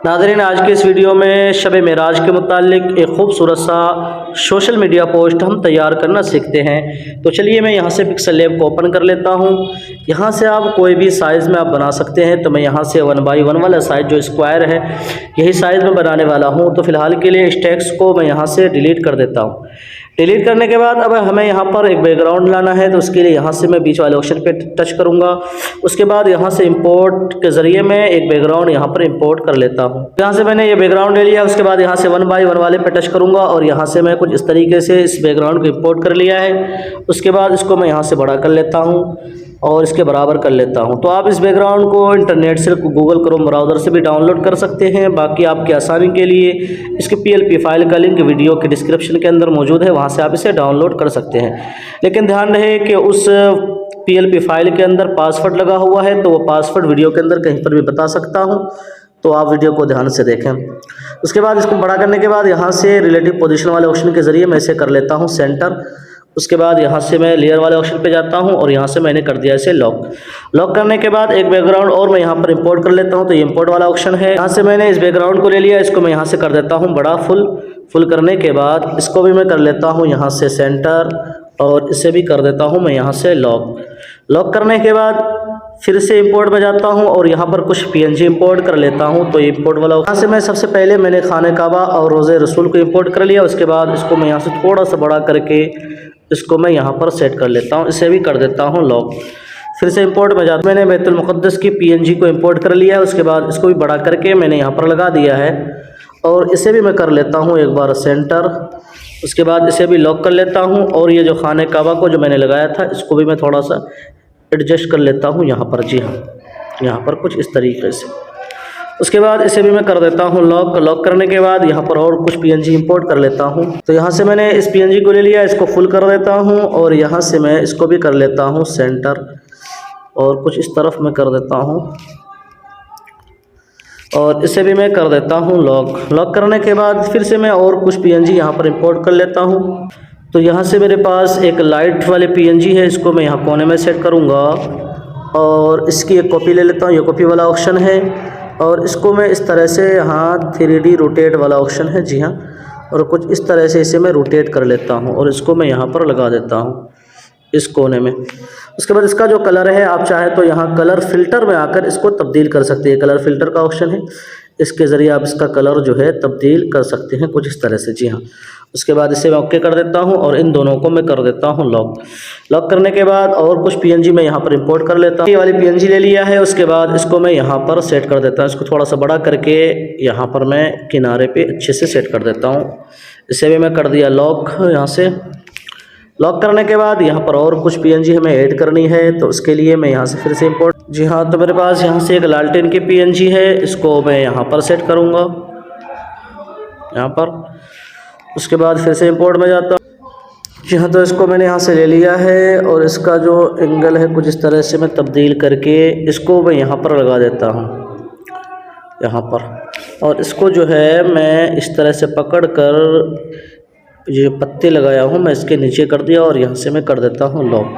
नाज़रीन, आज के इस वीडियो में शब मेराज के मुतालिक एक खूबसूरत सा सोशल मीडिया पोस्ट हम तैयार करना सीखते हैं। तो चलिए मैं यहाँ से पिक्सल लैब को ओपन कर लेता हूँ। यहाँ से आप कोई भी साइज़ में आप बना सकते हैं। तो मैं यहाँ से 1x1 वाला साइज़ जो स्क्वायर है यही साइज़ में बनाने वाला हूँ। तो फ़िलहाल के लिए इस टेक्स्ट को मैं यहाँ से डिलीट कर देता हूँ। डिलीट करने के बाद अब हमें यहाँ पर एक बैकग्राउंड लाना है। तो उसके लिए यहाँ से मैं बीच वाले ऑप्शन पे टच करूँगा। उसके बाद यहाँ से इंपोर्ट के ज़रिए मैं एक बैकग्राउंड यहाँ पर इंपोर्ट कर लेता हूँ। यहाँ से मैंने ये बैकग्राउंड ले लिया। उसके बाद यहाँ से 1x1 वाले पे टच करूँगा और यहाँ से मैं कुछ इस तरीके से इस बैकग्राउंड को इंपोर्ट कर लिया है। उसके बाद इसको मैं यहाँ से बड़ा कर लेता हूँ और इसके बराबर कर लेता हूँ। तो आप इस बैकग्राउंड को इंटरनेट से गूगल क्रोम ब्राउज़र से भी डाउनलोड कर सकते हैं। बाकी आपकी आसानी के लिए इसकी PLP फाइल का लिंक वीडियो के डिस्क्रिप्शन के अंदर मौजूद है, वहाँ से आप इसे डाउनलोड कर सकते हैं। लेकिन ध्यान रहे कि उस PLP फाइल के अंदर पासवर्ड लगा हुआ है, तो वो पासवर्ड वीडियो के अंदर कहीं पर भी बता सकता हूँ, तो आप वीडियो को ध्यान से देखें। उसके बाद इसको बड़ा करने के बाद यहाँ से रिलेटिव पोजीशन वाले ऑप्शन के ज़रिए मैं इसे कर लेता हूँ सेंटर। उसके बाद यहाँ से मैं लेयर वाले ऑप्शन पे जाता हूँ और यहाँ से मैंने कर दिया इसे लॉक करने के बाद एक बैकग्राउंड और मैं यहाँ पर इंपोर्ट कर लेता हूँ। तो ये इंपोर्ट वाला ऑप्शन है। यहाँ से मैंने इस बैकग्राउंड को ले लिया, इसको मैं यहाँ से कर देता हूँ बड़ा फुल करने के बाद इसको भी मैं कर लेता हूँ यहाँ से सेंटर और इसे भी कर देता हूँ मैं यहाँ से लॉक करने के बाद फिर से इंपोर्ट में जाता हूँ और यहाँ पर कुछ PNG इंपोर्ट कर लेता हूँ। तो ये इंपोर्ट वाला यहाँ से मैं सबसे पहले मैंने खाने काबा और रोज़े रसूल को इंपोर्ट कर लिया। उसके बाद इसको मैं यहाँ से थोड़ा सा बड़ा करके इसको मैं यहाँ पर सेट कर लेता हूँ, इसे भी कर देता हूँ लॉक। फिर से इंपोर्ट में जाता मैंने बैतुल मुक़द्दस की PNG को इंपोर्ट कर लिया है। उसके बाद इसको भी बड़ा करके मैंने यहाँ पर लगा दिया है और इसे भी मैं कर लेता हूँ एक बार सेंटर। उसके बाद इसे भी लॉक कर लेता हूँ और ये जो खाने काबा को जो मैंने लगाया था इसको भी मैं थोड़ा सा एडजस्ट कर लेता हूँ यहाँ पर। जी हाँ, यहाँ पर कुछ इस तरीके से। उसके बाद इसे भी मैं कर देता हूँ लॉक करने के बाद यहाँ पर और कुछ PNG इंपोर्ट कर लेता हूँ। तो यहाँ से मैंने इस PNG को ले लिया, इसको फुल कर देता हूँ और यहाँ से मैं इसको भी कर लेता हूँ सेंटर और कुछ इस तरफ मैं कर देता हूँ और इसे भी मैं कर देता हूँ लॉक करने के बाद फिर से मैं और कुछ PNG यहाँ पर इंपोर्ट कर लेता हूँ। तो यहाँ से मेरे पास एक लाइट वाले PNG है, इसको मैं यहाँ कोने में सेट करूँगा और इसकी एक कॉपी ले लेता हूँ। ये कॉपी वाला ऑप्शन है और इसको मैं इस तरह से यहाँ 3D रोटेट वाला ऑप्शन है। जी हाँ, और कुछ इस तरह से इसे मैं रोटेट कर लेता हूँ और इसको मैं यहाँ पर लगा देता हूँ इस कोने में। उसके बाद इसका जो कलर है आप चाहे तो यहाँ कलर फ़िल्टर में आकर इसको तब्दील कर सकते हैं। कलर फ़िल्टर का ऑप्शन है, इसके ज़रिए आप इसका कलर जो है तब्दील कर सकते हैं कुछ इस तरह से। जी हाँ, उसके बाद इसे मैं ओके कर देता हूँ और इन दोनों को मैं कर देता हूँ लॉक करने के बाद और कुछ PNG मैं यहाँ पर इंपोर्ट कर लेता हूँ। ये वाली PNG ले लिया है। उसके बाद इसको मैं यहाँ पर सेट कर देता हूँ, इसको थोड़ा सा बड़ा करके यहाँ पर मैं किनारे पे अच्छे से सेट कर देता हूँ। इसे भी मैं कर दिया लॉक। यहाँ से लॉक करने के बाद यहाँ पर और कुछ PNG हमें ऐड करनी है, तो उसके लिए मैं यहाँ से फिर से इंपोर्ट। जी हाँ, तो मेरे पास यहाँ से एक लालटेन की PNG है, इसको मैं यहाँ पर सेट करूँगा यहाँ पर। उसके बाद फिर से इंपोर्ट में जाता हूँ। जी हाँ, तो इसको मैंने यहाँ से ले लिया है और इसका जो एंगल है कुछ इस तरह से मैं तब्दील करके इसको मैं यहाँ पर लगा देता हूँ यहाँ पर। और इसको जो है मैं इस तरह से पकड़ कर ये पत्ते लगाया हूँ मैं इसके नीचे कर दिया और यहाँ से मैं कर देता हूँ लॉक।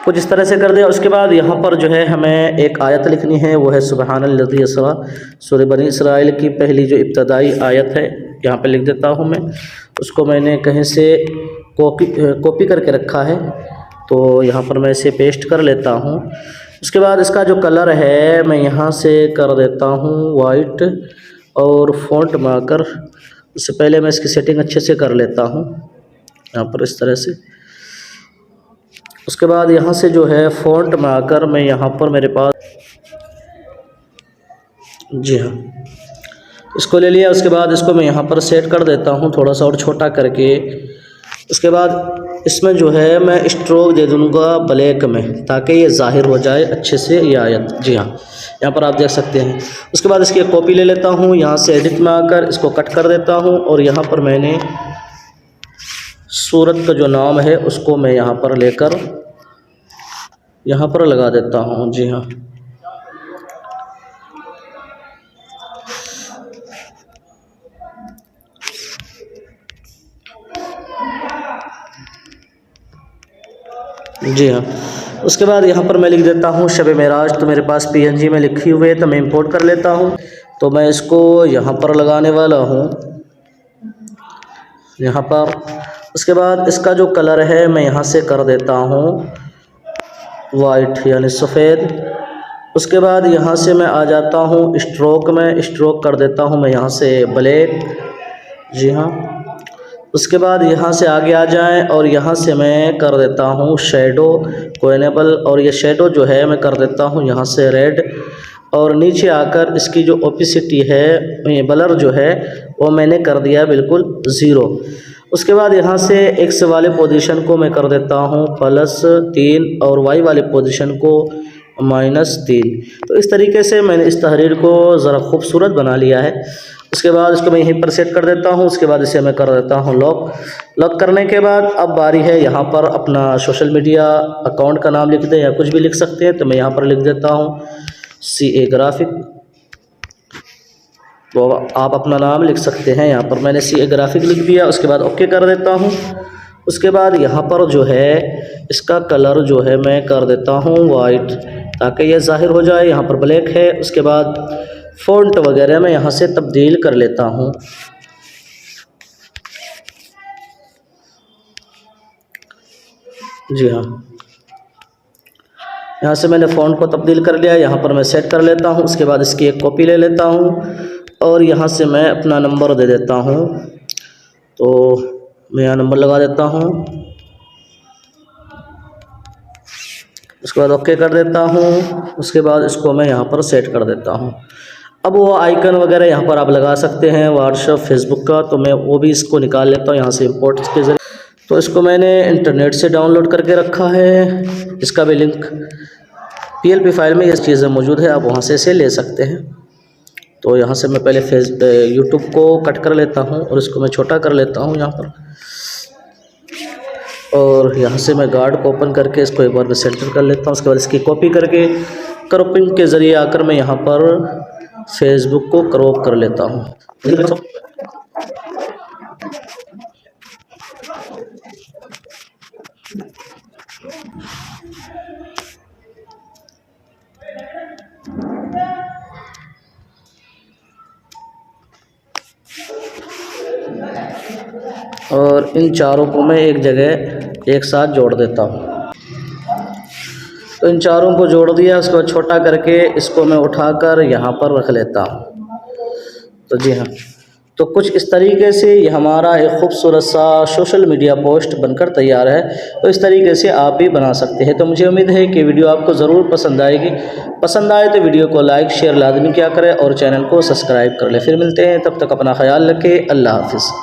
कुछ इस तरह से कर दिया। उसके बाद यहाँ पर जो है हमें एक आयत लिखनी है, वो है सुबहानल्लज़ी अस्रा, सूरह बनी इसराइल की पहली जो इब्तदाई आयत है यहाँ पे लिख देता हूँ मैं। उसको मैंने कहीं से कॉपी करके रखा है, तो यहाँ पर मैं इसे पेस्ट कर लेता हूँ। उसके बाद इसका जो कलर है मैं यहाँ से कर देता हूँ वाइट और फ़ॉन्ट में आकर। इससे पहले मैं इसकी सेटिंग अच्छे से कर लेता हूँ यहाँ पर इस तरह से। उसके बाद यहाँ से जो है फ़ॉन्ट में आकर मैं यहाँ पर मेरे पास, जी हाँ, इसको ले लिया। उसके बाद इसको मैं यहाँ पर सेट कर देता हूँ थोड़ा सा और छोटा करके। उसके बाद इसमें जो है मैं स्ट्रोक दे दूँगा ब्लैक में, ताकि ये ज़ाहिर हो जाए अच्छे से ये आयत। जी हाँ, यहाँ पर आप देख सकते हैं। उसके बाद इसकी एक कॉपी ले लेता हूँ, यहाँ से एडिट में आकर इसको कट कर देता हूँ और यहाँ पर मैंने सूरत का जो नाम है उसको मैं यहाँ पर लेकर यहाँ पर लगा देता हूँ। जी हाँ, जी हाँ। उसके बाद यहाँ पर मैं लिख देता हूँ शब मेराज। तो मेरे पास PNG में लिखी हुई है, तो मैं इंपोर्ट कर लेता हूँ। तो मैं इसको यहाँ पर लगाने वाला हूँ, यहाँ पर। उसके बाद इसका जो कलर है मैं यहाँ से कर देता हूँ वाइट यानी सफ़ेद। उसके बाद यहाँ से मैं आ जाता हूँ स्ट्रोक में, स्ट्रोक कर देता हूँ मैं यहाँ से ब्लैक। जी हाँ। उसके बाद यहाँ से आगे आ जाएं और यहाँ से मैं कर देता हूँ शैडो को इनेबल, और ये शैडो जो है मैं कर देता हूँ यहाँ से रेड। और नीचे आकर इसकी जो ओपेसिटी है, ब्लर जो है वो मैंने कर दिया बिल्कुल 0। उसके बाद यहाँ से एक्स वाले पोजीशन को मैं कर देता हूँ +3 और वाई वाले पोजीशन को -3। तो इस तरीके से मैंने इस तहरीर को ज़रा खूबसूरत बना लिया है। उसके बाद इसको मैं यहीं पर सेट कर देता हूँ। उसके बाद इसे मैं कर देता हूँ लॉक। लॉक करने के बाद अब बारी है यहाँ पर अपना सोशल मीडिया अकाउंट का नाम लिख दें या कुछ भी लिख सकते हैं। तो मैं यहाँ पर लिख देता हूँ CA ग्राफिक। तो आप अपना नाम लिख सकते हैं, यहाँ पर मैंने CA ग्राफिक लिख दिया। उसके बाद ओके कर देता हूँ। उसके बाद यहाँ पर जो है इसका कलर जो है मैं कर देता हूँ वाइट, ताकि ये ज़ाहिर हो जाए। यहाँ पर ब्लैक है। उसके बाद फ़ॉन्ट वगैरह मैं यहाँ से तब्दील कर लेता हूँ। जी हाँ, यहाँ से मैंने फ़ॉन्ट को तब्दील कर लिया। यहाँ पर मैं सेट कर लेता हूँ। उसके बाद इसकी एक कॉपी ले लेता हूँ और यहाँ से मैं अपना नंबर दे देता हूँ। तो मैं यहाँ नंबर लगा देता हूँ। उसके बाद ओके कर देता हूँ। उसके बाद इसको मैं यहाँ पर सेट कर देता हूँ। अब वो आइकन वगैरह यहाँ पर आप लगा सकते हैं व्हाट्सएप, फेसबुक का। तो मैं वो भी इसको निकाल लेता हूँ यहाँ से इंपोर्ट के ज़रिए। तो इसको मैंने इंटरनेट से डाउनलोड करके रखा है। इसका भी लिंक PLP फाइल में ये चीज़ें मौजूद है, आप वहाँ से इसे ले सकते हैं। तो यहाँ से मैं पहले यूट्यूब को कट कर लेता हूँ और इसको मैं छोटा कर लेता हूँ यहाँ पर। और यहाँ से मैं गार्ड को ओपन करके इसको एक बार मैं सेंटर कर लेता हूँ। उसके बाद इसकी कॉपी करके क्रॉपिंग के ज़रिए आकर मैं यहाँ पर फेसबुक को क्रॉप कर लेता हूँ। और इन चारों को मैं एक जगह एक साथ जोड़ देता हूँ। तो इन चारों को जोड़ दिया। उसको छोटा करके इसको मैं उठाकर यहाँ पर रख लेता हूँ। तो जी हाँ, तो कुछ इस तरीके से ये हमारा एक खूबसूरत सा सोशल मीडिया पोस्ट बनकर तैयार है। तो इस तरीके से आप भी बना सकते हैं। तो मुझे उम्मीद है कि वीडियो आपको ज़रूर पसंद आएगी। पसंद आए तो वीडियो को लाइक शेयर लाजमी किया करें और चैनल को सब्सक्राइब कर लें। फिर मिलते हैं, तब तक अपना ख्याल रखें। अल्लाह हाफ़िज़।